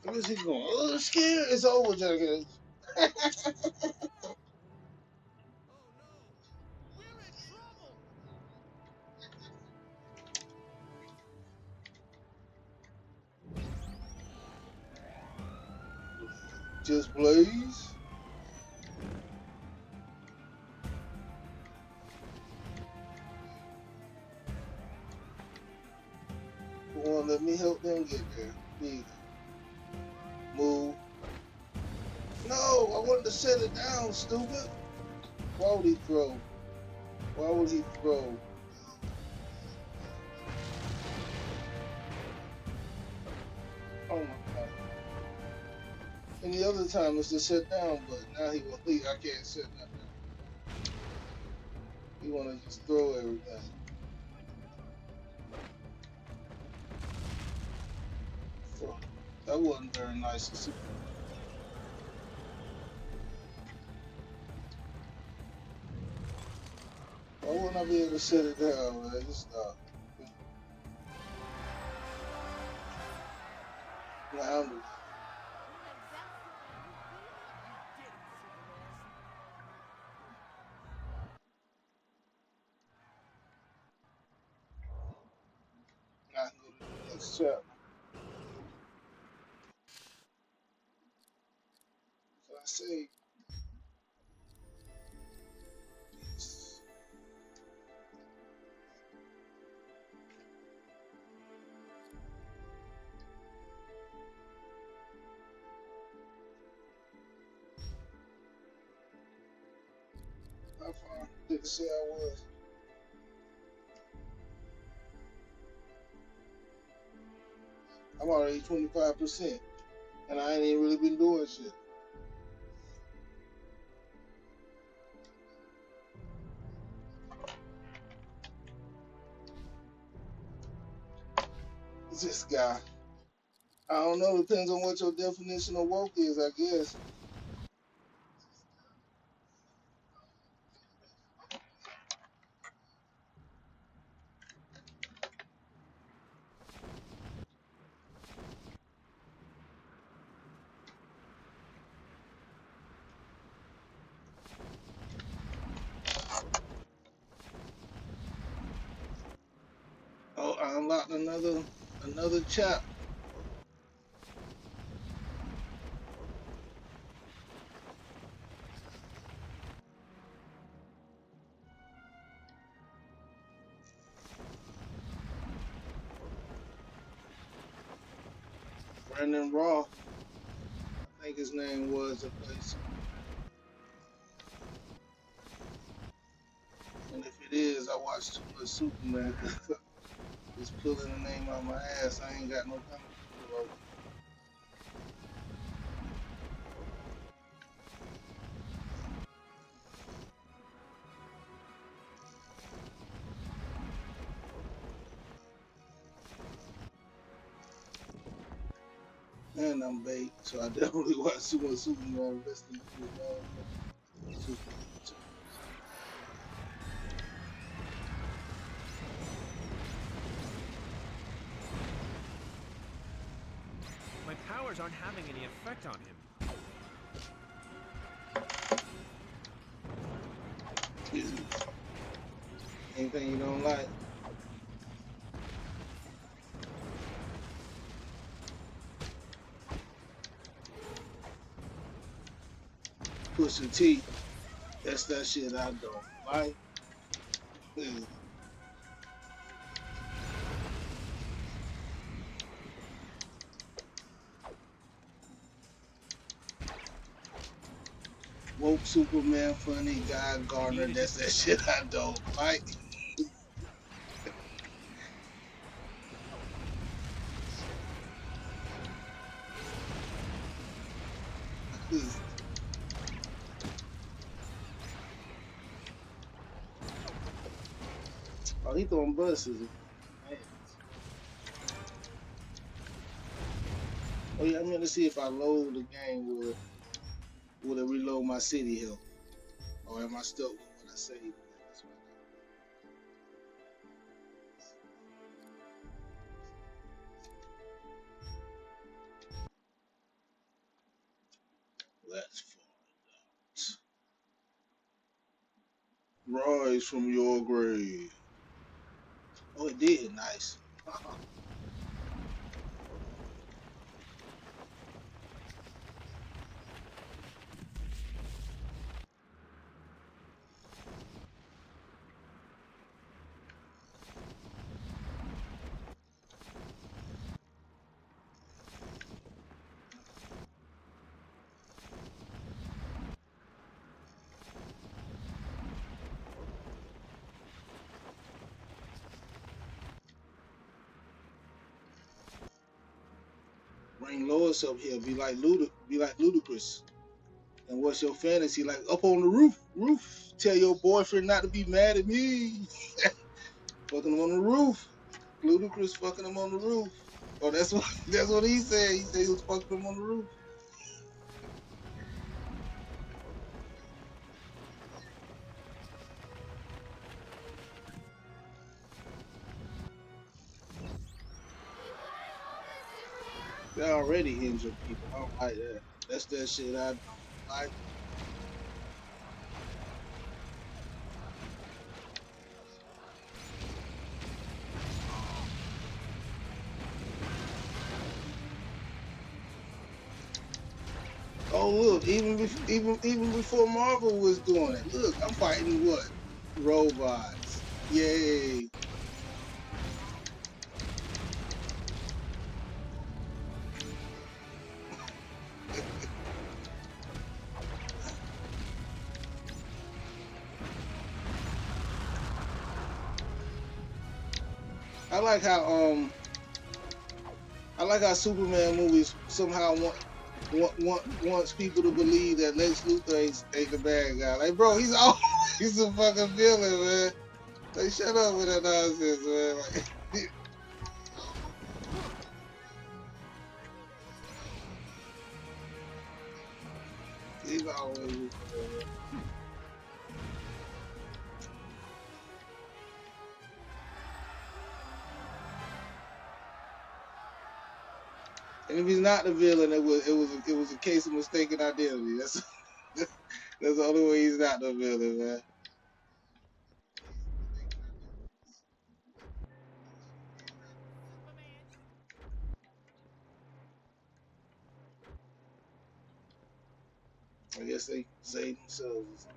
Where's he going? Oh, scared. It's over, Jackass. Just Blaze. Come on, let me help them get there. Please. Move. No, I wanted to set it down, stupid. Why would he throw? Why would he throw? Oh my god. Any other time it's the set down button. Now he will leave. I can't set that down. He wanna just throw everything. So, that wasn't very nice to see. Why wouldn't I be able to set it down, man? Just stop. Now, I can go to the next chapter. So I say, yes. How far did it say I was? I'm already 25%, and I ain't even really been doing shit. It's this guy. I don't know. Depends on what your definition of woke is, I guess. Oh, I unlocked another chap. Brandon Roth, I think his name was a place. And if it is, I watched too much Superman. Just pulling the name out of my ass. I ain't got no comic book. And I'm bait, so I definitely watch too much Superman. Rest in peace, My powers aren't having any effect on him. Anything you don't like? Pusha T. That's that shit I don't like. Woke Superman, funny guy Gardner. That's that shit I don't like. Oh, he throwing buses. Oh yeah, I'm gonna see if I load the game. Will it reload my city health, or am I stuck with what I saved? Let's rise from your grave. Oh, it did. Nice. Bring Lois up here. Be like Ludacris. And what's your fantasy? Like up on the roof. Tell your boyfriend not to be mad at me. Fucking him on the roof. Ludacris fucking him on the roof. Oh, that's what he said. He said he was fucking him on the roof. They already injured people. I don't like that. That's that shit I don't like. Oh look, even before Marvel was doing it, look, I'm fighting what? Robots. Yay. I like how Superman movies somehow wants people to believe that Lex Luthor ain't the bad guy. Like, bro, he's always he's a fucking villain, man. Like, shut up with that nonsense, man. Like, he's always. And if he's not the villain, it was a case of mistaken identity. That's the only way he's not the villain, man. I guess they say themselves.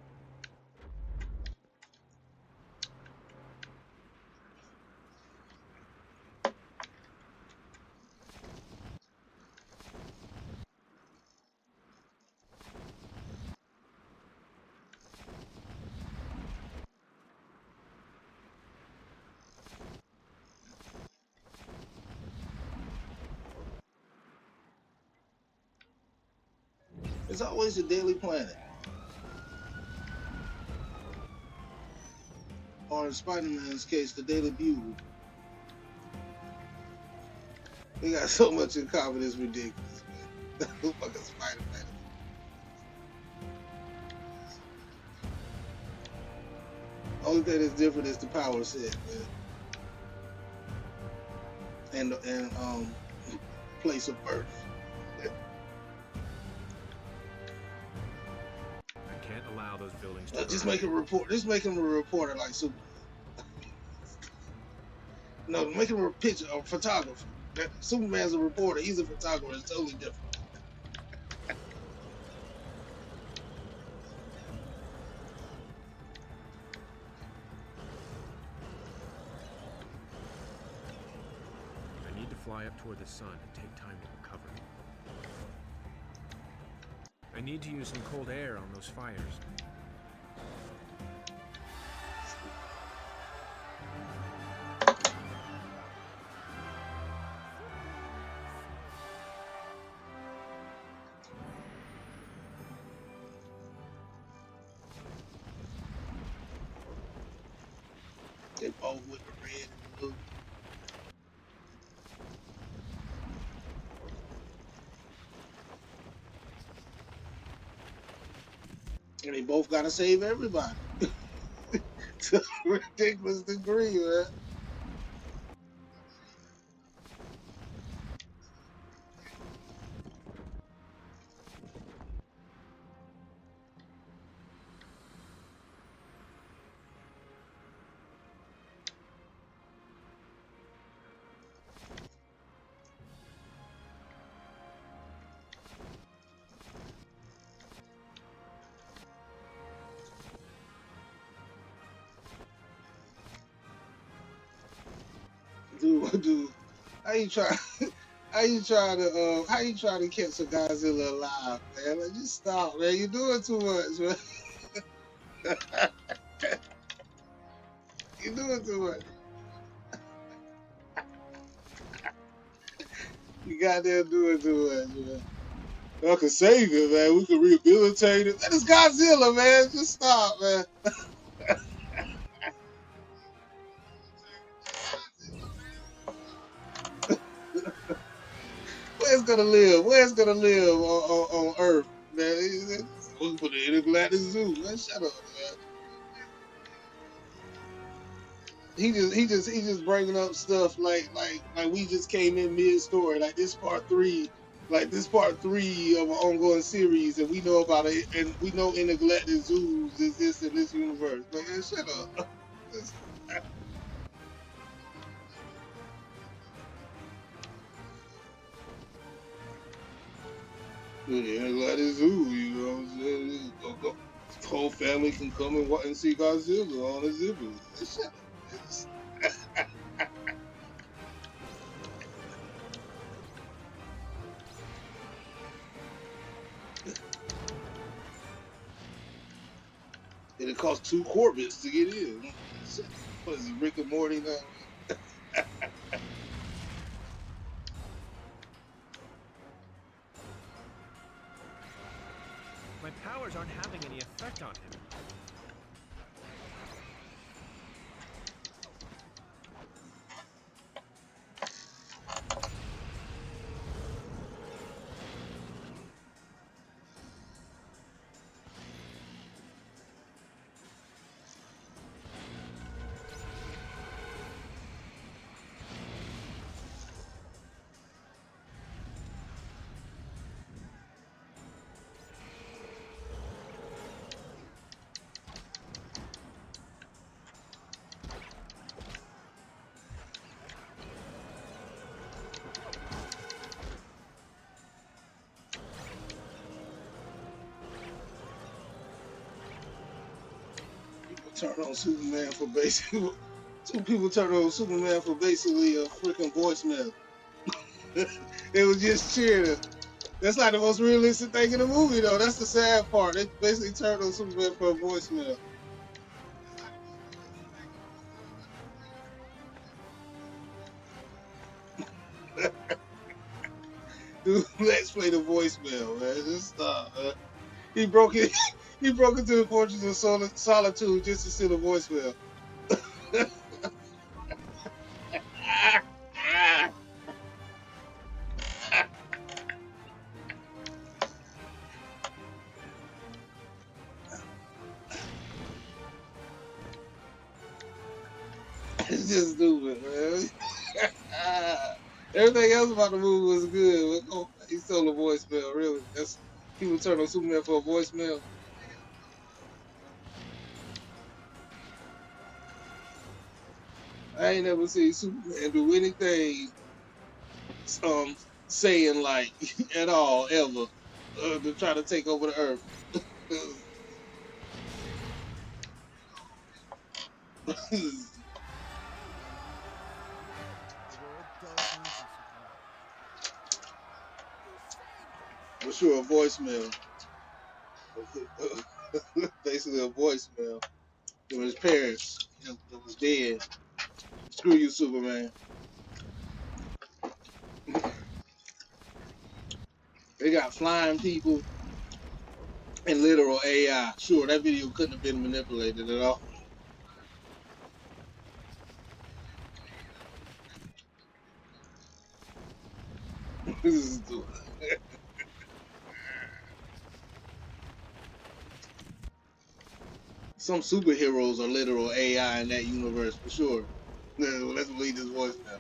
It's always the Daily Planet. Or in Spider-Man's case, the Daily Bugle. They got so much in common, it's ridiculous, man. Fucking Spider-Man. Only thing that's different is the power set, man. And place of birth. I can't allow those buildings to Just burn. make him a reporter like Superman. No, make him a photographer. Superman's a reporter. He's a photographer. It's totally different. I need to fly up toward the sun and take time to recover. I need to use some cold air on those fires. They both with the red and blue. And they both gotta save everybody. To a ridiculous degree, man. Dude, how you try? How you try to catch a Godzilla alive, man? Like, just stop, man. You're doing too much, man. You're doing too much. You goddamn doing too much, man. I can save it, man. We can rehabilitate it. That is Godzilla, man. Just stop, man. Where's gonna live? Where's gonna live on Earth, man? We put it in a Atlantic Zoo, man. Shut up, man. He just bringing up stuff like we just came in mid story, like this part three of an ongoing series, and we know about it, and we know intergalactic zoos exist in this universe. Man, shut up. Intergalactic zoo, you know what I'm saying? The whole family can come and watch and see Godzilla on exhibit. Man, shut up. And it cost 2 Corvettes to get in. What is it, Rick and Morty now? My powers aren't having any effect on him. Turn on Superman for basically. Two people turned on Superman for basically a freaking voicemail. It was just cheering. That's like the most realistic thing in the movie, though. That's the sad part. They basically turned on Superman for a voicemail. Dude, let's play the voicemail, man. Just stop, man. He broke it. He broke into the Fortress of Solitude just to send a voicemail. It's just stupid, man. Everything else about the movie was good. But, oh, he stole a voicemail, really. That's people turn on Superman for a voicemail. I ain't never seen Superman do anything saying like at all ever to try to take over the earth. For sure, a voicemail. Basically a voicemail. It was his parents that was dead. Screw you, Superman. They got flying people and literal AI. Sure, that video couldn't have been manipulated at all. Some superheroes are literal AI in that universe for sure. Let's believe this voice now.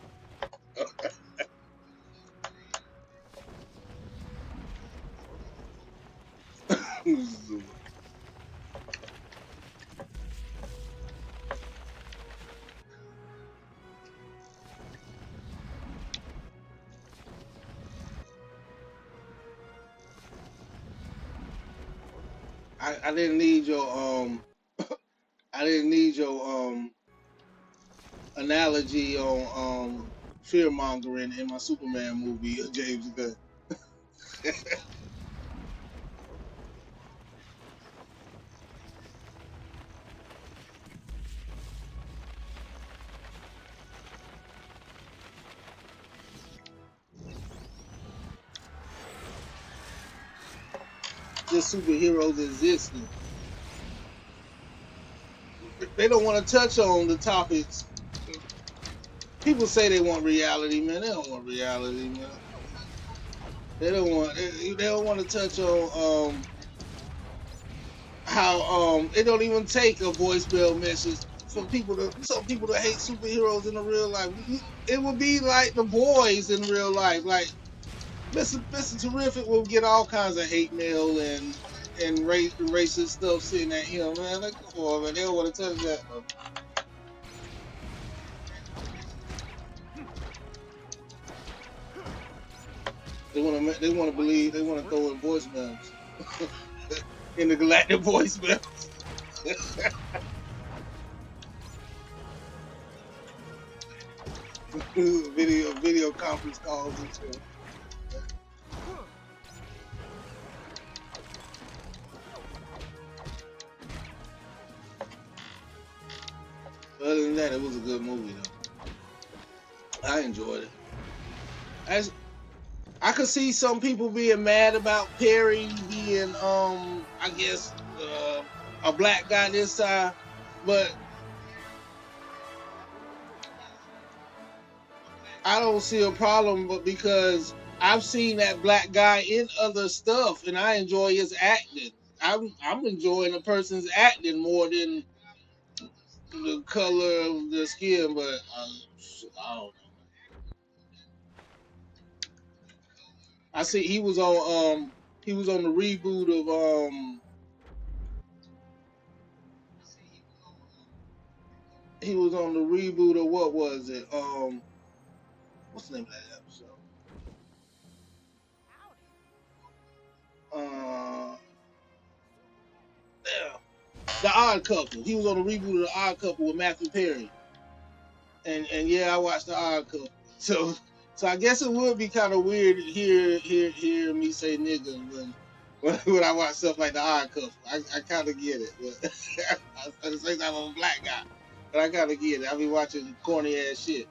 I didn't need your I didn't need your analogy on fear mongering in my Superman movie, James Gunn. Just superheroes existing. They don't want to touch on the topics. People say they want reality, man. They don't want reality, man. They don't want. They don't want to touch on how it don't even take a voicemail message for people to some people to hate superheroes in the real life. It would be like the boys in real life. Like Mr. Terrific will get all kinds of hate mail and racist stuff sitting at him, man. Like, come on, man. They don't want to touch that. They want to believe. They want to throw in voicemails in the galactic voicemail. video conference calls and stuff. Other than that, it was a good movie though. I enjoyed it. As I could see some people being mad about Perry being I guess a black guy this time, but I don't see a problem. But because I've seen that black guy in other stuff and I enjoy his acting. I'm enjoying a person's acting more than the color of the skin, but I don't know. I see he was on the reboot of he was on the reboot of what was it? What's the name of that episode? Yeah. The Odd Couple. He was on the reboot of The Odd Couple with Matthew Perry. And yeah, I watched The Odd Couple. So I guess it would be kind of weird to hear me say nigga when I watch stuff like The Odd Couple. I kind of get it. But at the same time, I'm a black guy. But I kind of get it. I be watching corny ass shit.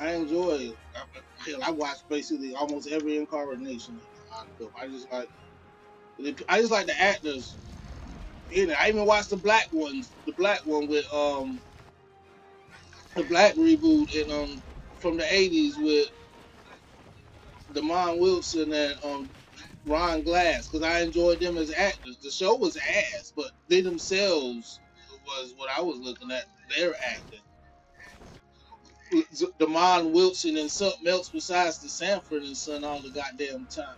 I enjoy it. I watch basically almost every incarnation of The Odd Couple. I just like the actors. I even watched the black ones. The black one with the black reboot in from the '80s with Damon Wilson and Ron Glass because I enjoyed them as actors. The show was ass, but they themselves was what I was looking at. Their acting. Damon Wilson and something else besides the Sanford and Son all the goddamn time.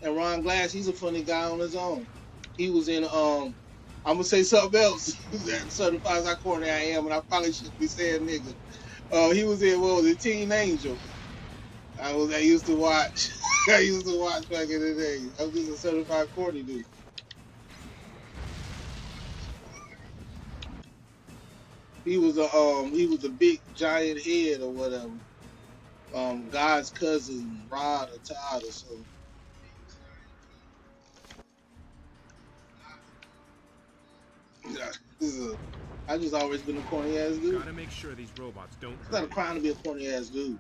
And Ron Glass, he's a funny guy on his own. He was in I'm gonna say something else that certifies how corny I am, and I probably shouldn't be saying nigga. He was in what was it, Teen Angel. I used to watch. I used to watch back in the day. I was just a certified corny dude. He was a big giant head or whatever. God's cousin Rod or Todd or something. Yeah, I just always been a corny ass dude. Gotta make sure these robots don't It's hurt not a anyone. crime to be a corny ass dude.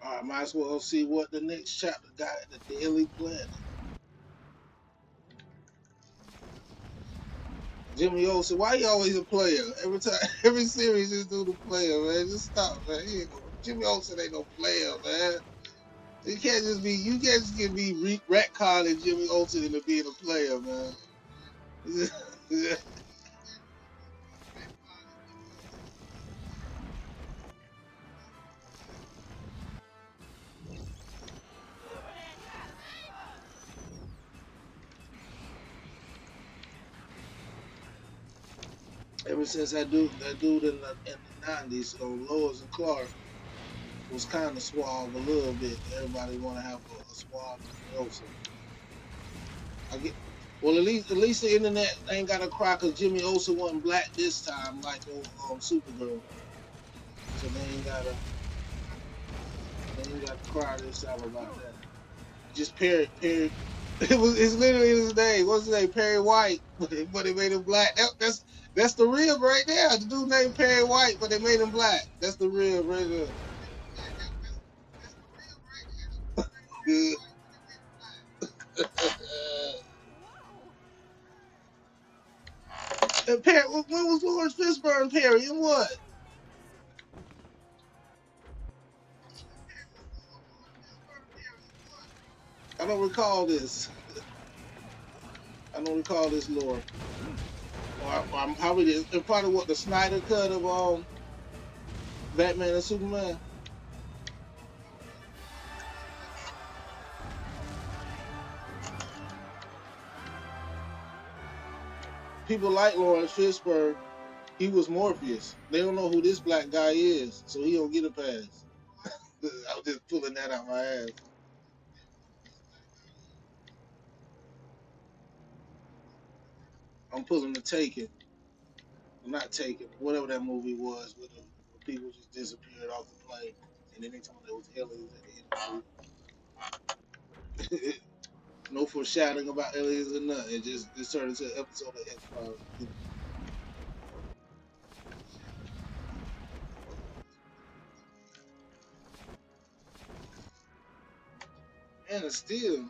I might as well see what the next chapter got at the Daily Planet. Jimmy Olsen, why he always a player? Every time, every series, just do the player, man. Just stop, man. He ain't no, Jimmy Olsen ain't no player, man. You can't just be, you can't just get me retconning Jimmy Olsen into being a player, man. Ever since that dude in the 90s, Lois and Clark was kind of suave a little bit. Everybody want to have a suave Jimmy Olsen. I get, well, at least the internet ain't got to cry because Jimmy Olsen wasn't black this time, like Supergirl. So they ain't got to cry this time about that. Just Perry. It's literally his name. What's his name? Perry White, but they made him black. That's the rib right there. The dude named Perry White, but they made him black. That's the rib right there. And Perry, when was Lawrence Fishburne Perry and what? I don't recall this. I don't recall this lore. Or I'm probably it's probably what the Snyder cut of Batman and Superman. People like Lawrence Fishburne. He was Morpheus. They don't know who this black guy is, so he don't get a pass. I was just pulling that out my ass. I'm pulling the Taken. I'm not Taken. Whatever that movie was, where the people just disappeared off the plane, and then they told me there was aliens at the end of the movie. No foreshadowing about aliens or nothing. It just turned into an episode of X Files. And still,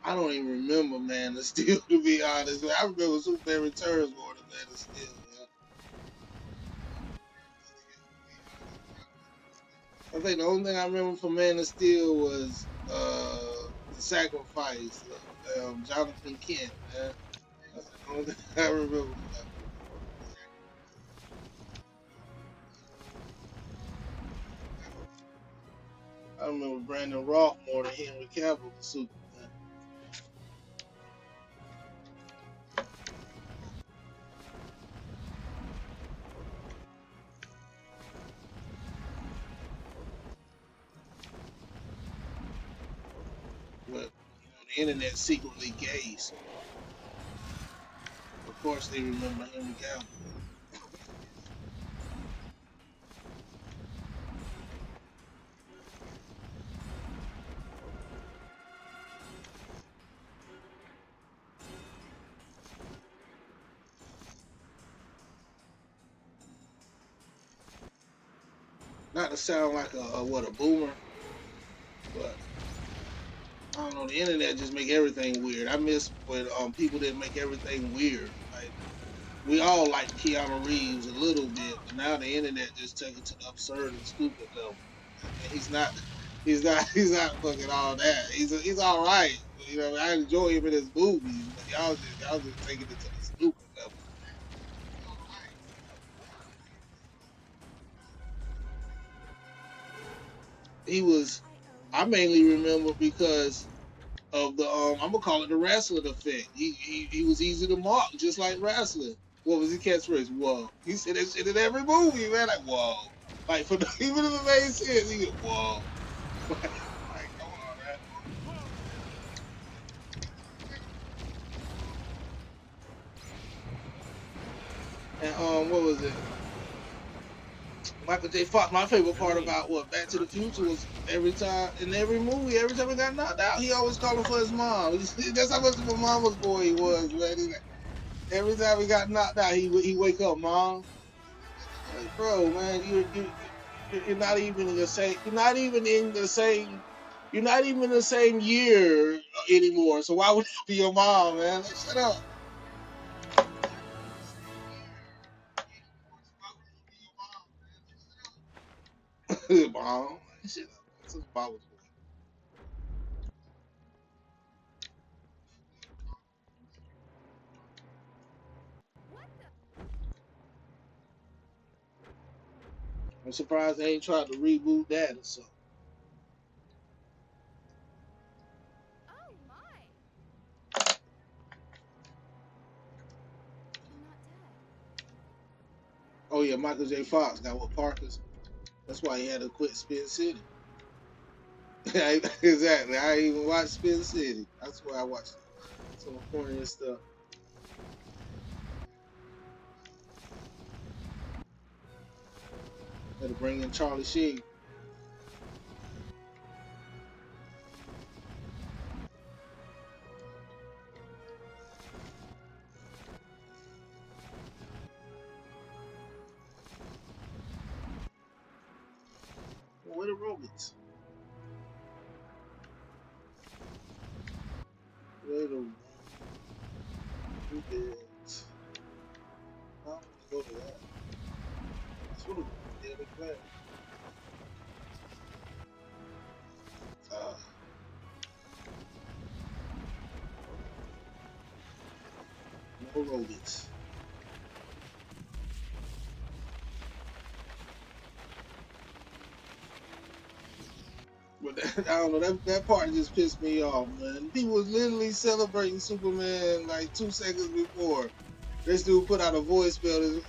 I don't even remember Man of Steel to be honest. I remember Superman Returns more than Man of Steel. Man. I think the only thing I remember from Man of Steel was the sacrifice of Jonathan Kent. Man. That's the only thing I remember. I remember Brandon Routh more than Henry Cavill for Superman. But the internet secretly gay, so of course they remember Henry Cavill. Not to sound like a boomer, but I don't know. The internet just make everything weird. I miss when people didn't make everything weird. Like we all like Keanu Reeves a little bit, but now the internet just take it to the absurd and stupid level. And he's not fucking all that. He's all right. You know, I enjoy him in his movies, but y'all just taking it to the stupid level. He was. I mainly remember because of the I'm gonna call it the wrestling effect. He was easy to mark, just like wrestling. What was his catchphrase? Whoa! He said that shit in every movie, man. Like whoa! Like for even if it made sense, he get whoa! like come on, man. And what was it? Michael J. Fox. My favorite part about what Back to the Future was every time in every movie, every time he got knocked out, he always calling for his mom. That's how much of a mama's boy he was, man. Every time he got knocked out, he wake up, mom. Like, bro, man, you're not even in the same. You're not even in the same You're not even in the same year anymore. So why would it be your mom, man? Like, shut up. Mom. Shut up. That's his mama's boy. I'm surprised they ain't tried to reboot that or something. Oh yeah, Michael J. Fox got what Parker's. That's why he had to quit Spin City. Exactly. I ain't even watched Spin City. That's why I watched some corny stuff. Had to bring in Charlie Sheen. Where the robots? Where the robots? I don't want to go to that. That's what the other planet. Uh, no robots. But I don't know, that part just pissed me off, man. People was literally celebrating Superman like 2 seconds before. This dude put out a voicemail.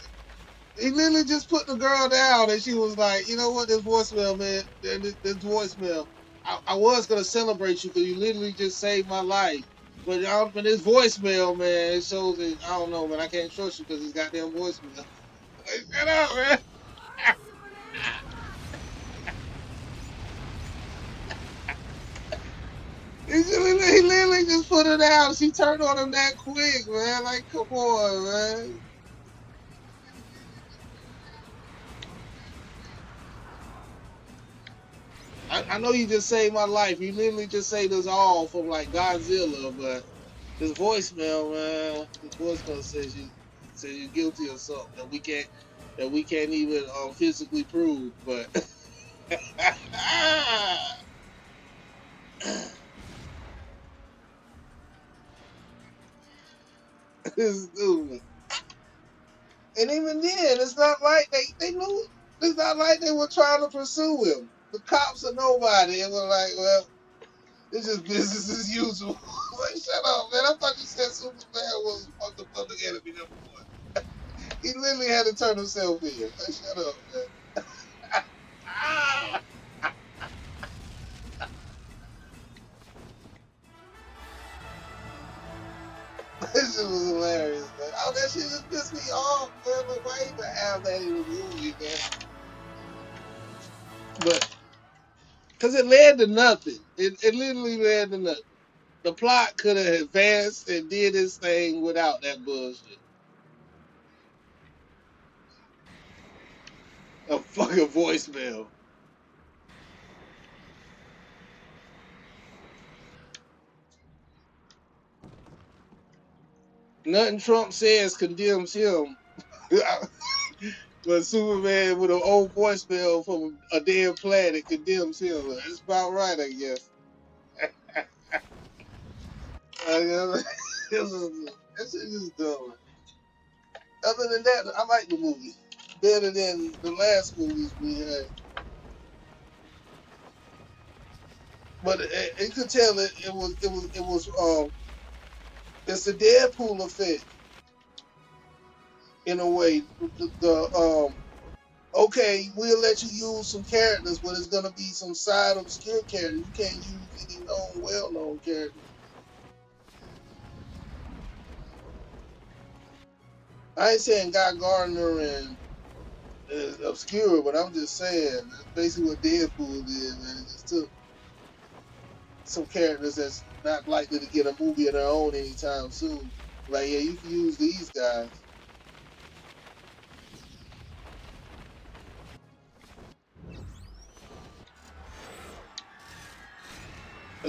He literally just put the girl down, and she was like, "You know what? This voicemail, man. This voicemail. I was gonna celebrate you because you literally just saved my life. But this voicemail, man, it shows that I don't know, man. I can't trust you because it's goddamn voicemail. Like, shut up, man. He literally just put it out. She turned on him that quick, man. Like, come on, man. I know you just saved my life. You literally just saved us all from like Godzilla, but this voicemail, man, this voicemail says you're guilty of something that we can't even physically prove. But this dude, and even then, it's not like they knew. It's not like they were trying to pursue him. The cops are nobody, and we're like, well, it's just business as usual. Like, shut up, man. I thought you said Superman was the public enemy number one. He literally had to turn himself in. Like, shut up, man. Ah! This shit was hilarious, man. Oh, that shit just pissed me off, man. Like, why even have that in the movie, man? But, because it led to nothing. It literally led to nothing. The plot could have advanced and did its thing without that bullshit. A fucking voicemail. Nothing Trump says condemns him. But Superman with an old voicemail from a damn planet condemns him. That's about right, I guess. This is just dumb. Other than that, I like the movie better than the last movies we had. But it could tell it's the Deadpool effect in a way. Okay, we'll let you use some characters, but it's gonna be some side obscure characters. You can't use any known, well known characters. I ain't saying Guy Gardner and obscure, but I'm just saying that's basically what Deadpool did, man. It just took some characters that's not likely to get a movie of their own anytime soon. Like, yeah, you can use these guys.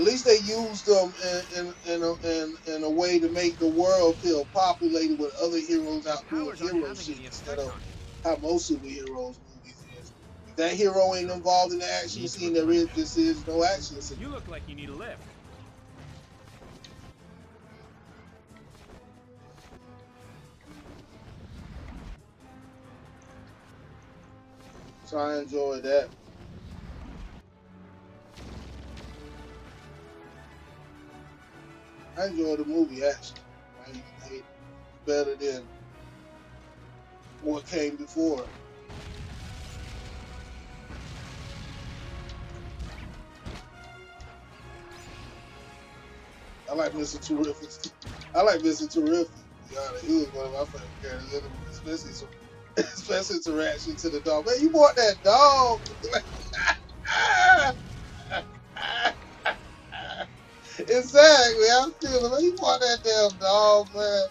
least they used them in a way to make the world feel populated with other heroes Your out doing powers aren't hero having shit any instead effect of on you. how most superheroes movies is. If that hero ain't Trouble. involved in the action Need to scene, there is replenish. just is no action scene. You look like you need a lift. So I enjoyed that. I enjoyed the movie actually. I hate better than what came before. I like Mr. Terrific. I like Mr. Terrific. To be honest, he was one of my favorite characters in the movie, especially his interaction to the dog. Man, you bought that dog. Exactly. I'm feeling man, you bought that damn dog, man.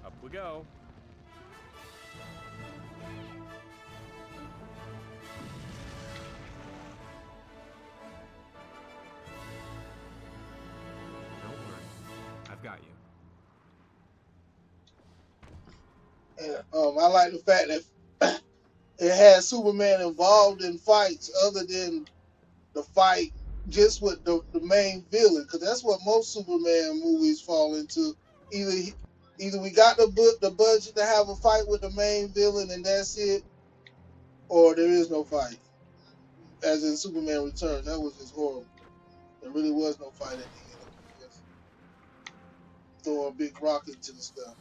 Up we go. Don't worry. I've got you. And, I like the fact that it had Superman involved in fights other than the fight just with the main villain, because that's what most Superman movies fall into. Either either we got the budget to have a fight with the main villain and that's it, or there is no fight. As in Superman Returns, that was just horrible. There really was no fight at the end. It was just throw a big rock into the stuff.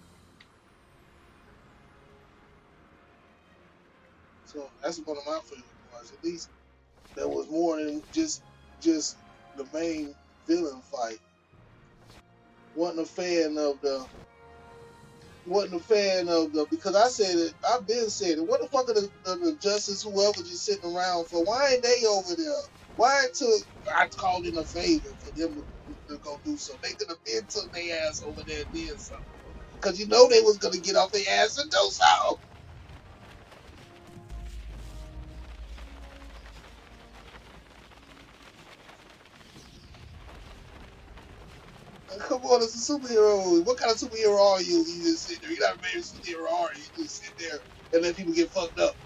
So that's one of my favorite parts. At least there was more than just the main villain fight. Wasn't a fan of the because I said it. I've been saying it. What the fuck are the justice whoever just sitting around for? Why ain't they over there? Why took I called in a favor for them to go do something? They could have been took their ass over there and did something because you know they was gonna get off their ass and do something. Come on, it's a superhero. What kind of superhero are you? You just sit there. You're not a major superhero, are you? You just sit there and let people get fucked up.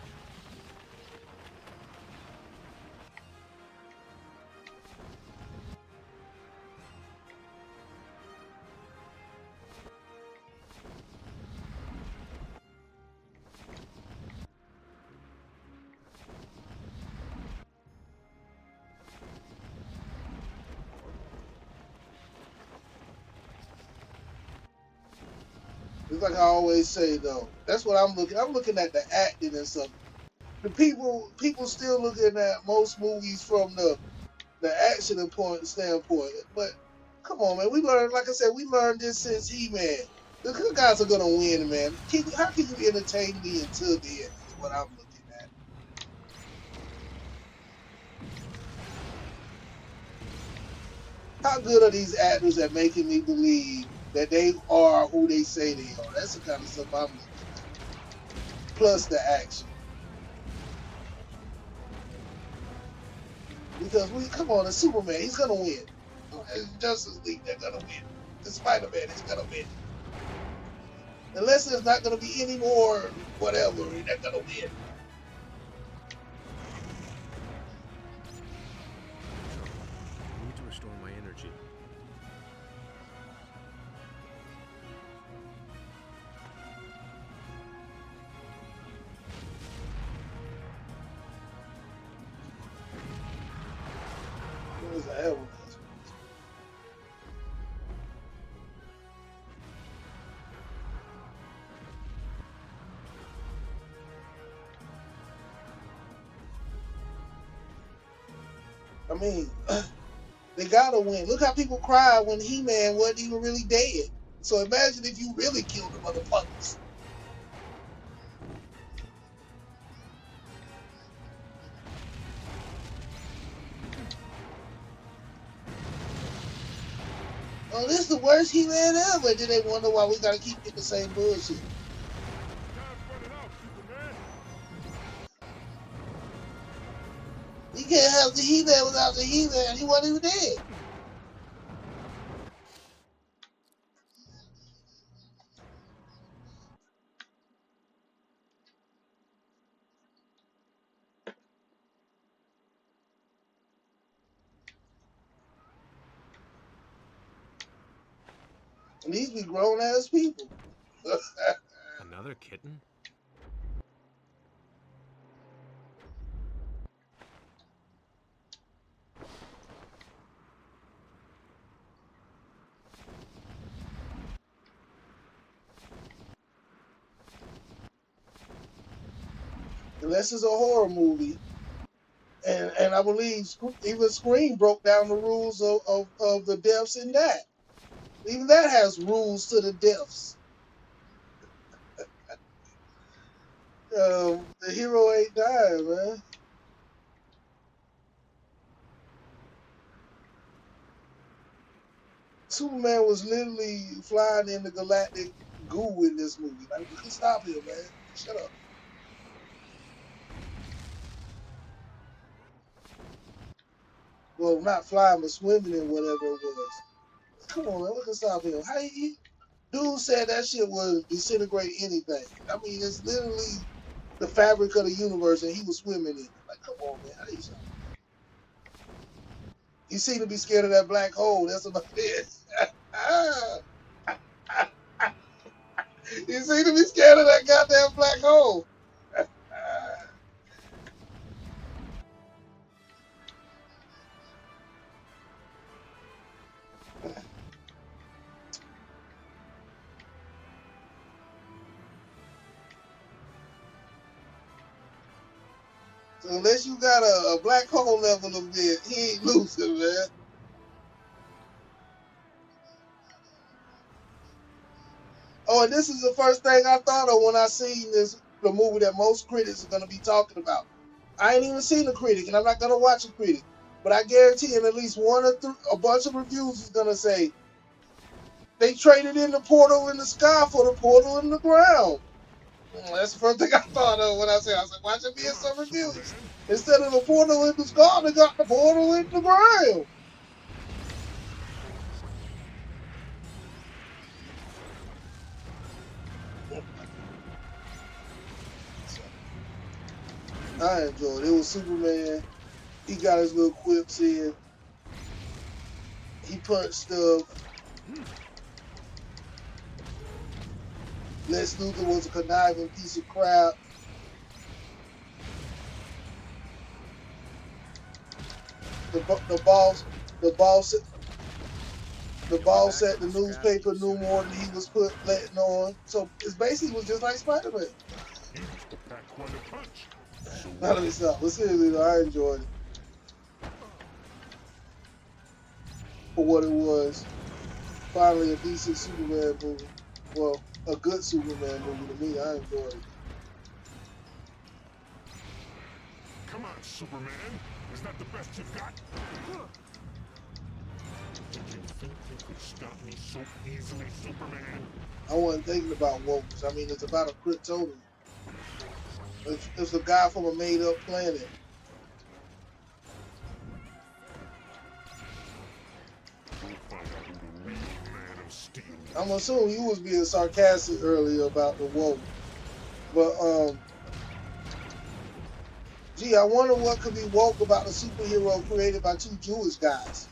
It's like I always say though. That's what I'm looking. I'm looking at the acting and stuff. The people still looking at most movies from the action standpoint. But come on, man. We learned, like I said, we learned this since He-Man. The good guys are gonna win, man. How can you entertain me until the end? Is what I'm looking at. How good are these actors at making me believe that they are who they say they are? That's the kind of stuff I'm looking at. Plus the action. Because we come on, the Superman, he's gonna win. Justice League, they're gonna win. The Spider-Man is gonna win. Unless there's not gonna be any more whatever, they're gonna win. That was nice. I mean, they gotta win. Look how people cried when He-Man wasn't even really dead. So imagine if you really killed the motherfuckers. Oh, this is the worst He-Man ever. Then they wonder why we gotta keep getting the same bullshit. You can't have the He-Man without the He-Man. He wasn't even dead. And these be grown ass people. Another kitten? Unless it's a horror movie. And I believe even Scream broke down the rules of the deaths in that. Even that has rules to the deaths. The hero ain't dying, man. Superman was literally flying in the galactic goo in this movie. Like, we can stop him, man. Shut up. Well, not flying, but swimming in whatever it was. Come on, man. We can stop him. Dude said that shit would disintegrate anything. I mean, it's literally the fabric of the universe, and he was swimming in it. Like, come on, man. How do you stop him? You seem to be scared of that black hole. That's about it. You seem to be scared of that goddamn black hole. So unless you got a black hole level event, he ain't losing, man. Oh, and this is the first thing I thought of when I seen the movie that most critics are gonna be talking about. I ain't even seen a critic, and I'm not gonna watch a critic. But I guarantee in at least one or a bunch of reviews is gonna say they traded in the portal in the sky for the portal in the ground. That's the first thing I thought of when I said, watch it be in some reviews. Instead of the portal in the sky, they got the portal in the ground. I enjoyed it. It was Superman. He got his little quips in. He punched stuff. Lex Luthor was a conniving piece of crap. The boss at the newspaper knew more than he was letting on. So it basically was just like Spider-Man. Now let me stop. But seriously, though, I enjoyed it for what it was. Finally, a decent Superman movie. Well, a good Superman movie to me. I enjoyed it. Come on, Superman. Is that the best you've got? Did you think you could stop me so easily, Superman? I wasn't thinking about woke. I mean, it's about a Kryptonian. It's a guy from a made-up planet. I'm assuming you was being sarcastic earlier about the woke. But, gee, I wonder what could be woke about a superhero created by two Jewish guys.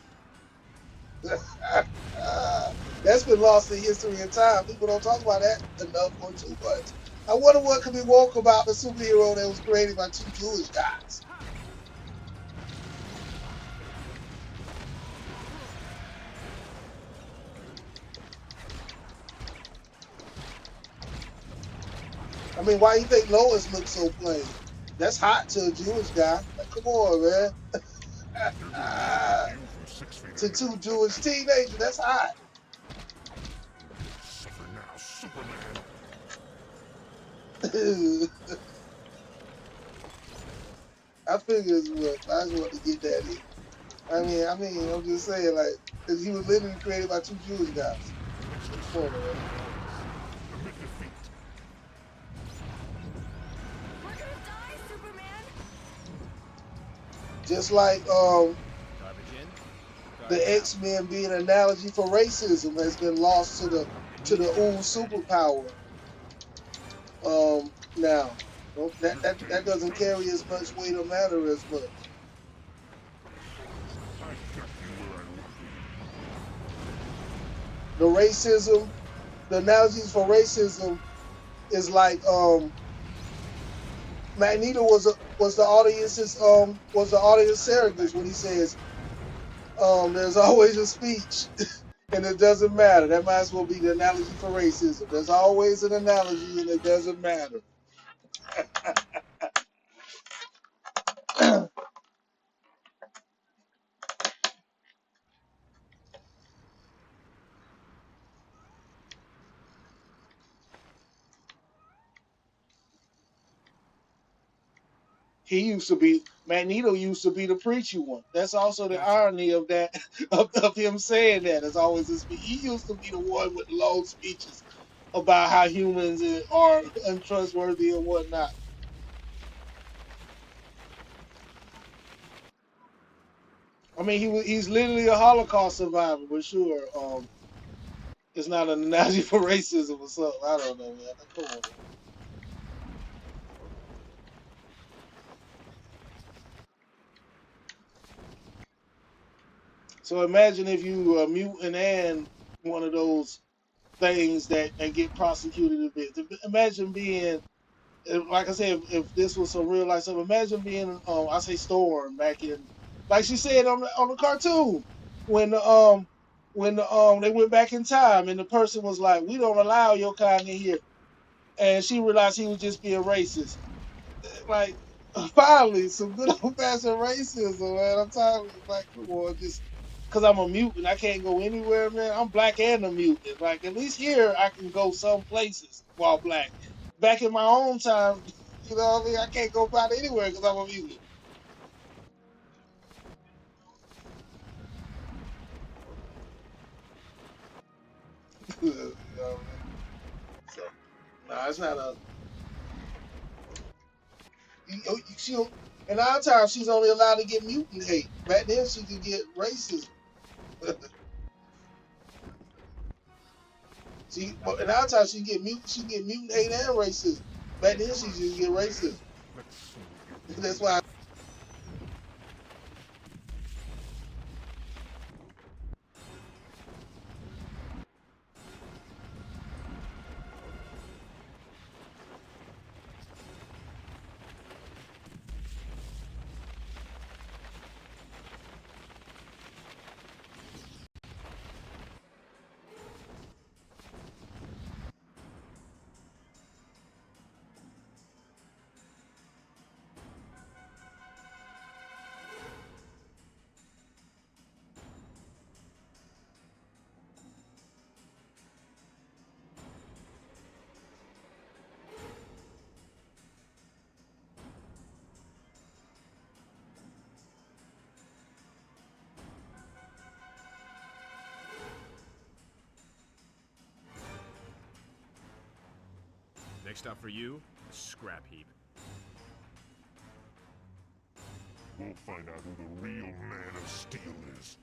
That's been lost in history and time. People don't talk about that enough or too much. I wonder what could be woke about the superhero that was created by two Jewish guys. I mean, why you think Lois looks so plain? That's hot to a Jewish guy. Like, come on, man. You're getting a good view from 6 feet To ahead. two Jewish teenagers, that's hot. Suffer now, Superman. I figure as much. I just want to get that in. I'm just saying, like, because he was literally created by two Jewish guys. Come on, man. Admit defeat. We're gonna die, Superman! Just like Garbage in, the garbage out. X-Men being an analogy for racism has been lost to the old superpower. Now that doesn't carry as much weight or matter as much. I've got you where I want you. The racism, the analogies for racism is like Magneto was the audience surrogate when he says there's always a speech and it doesn't matter. That might as well be the analogy for racism. There's always an analogy and it doesn't matter. Magneto used to be the preachy one. That's also the irony of that of him saying that. It's always a speech. He used to be the one with the long speeches about how humans are untrustworthy and whatnot. I mean, he's literally a Holocaust survivor, but sure, it's not an analogy for racism or something. I don't know, man. Come on, man. So imagine if you a mutant and one of those things that get prosecuted a bit. Imagine being, like I said, if this was some real life stuff, imagine being, I say Storm back in, like she said on the cartoon, when they went back in time and the person was like, we don't allow your kind in here, and she realized he was just being racist. Like, finally, some good old fashioned racism, man. I'm tired of like, come on, just because I'm a mutant, I can't go anywhere, man. I'm black and a mutant. Like, at least here I can go some places while black. Back in my own time, you know what I mean? I can't go about anywhere because I'm a mutant. You know what I mean? So, nah, it's not a. She, and our time, she's only allowed to get mutant hate. Back then, she could get racism. But in our time, she get mutant hate and racism. Back then, she just get racism. Let's see what you're That's made why. of. Next stop for you, a scrap heap. We'll find out who the real Man of Steel is.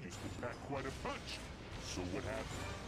used to pack quite a punch. So what happened?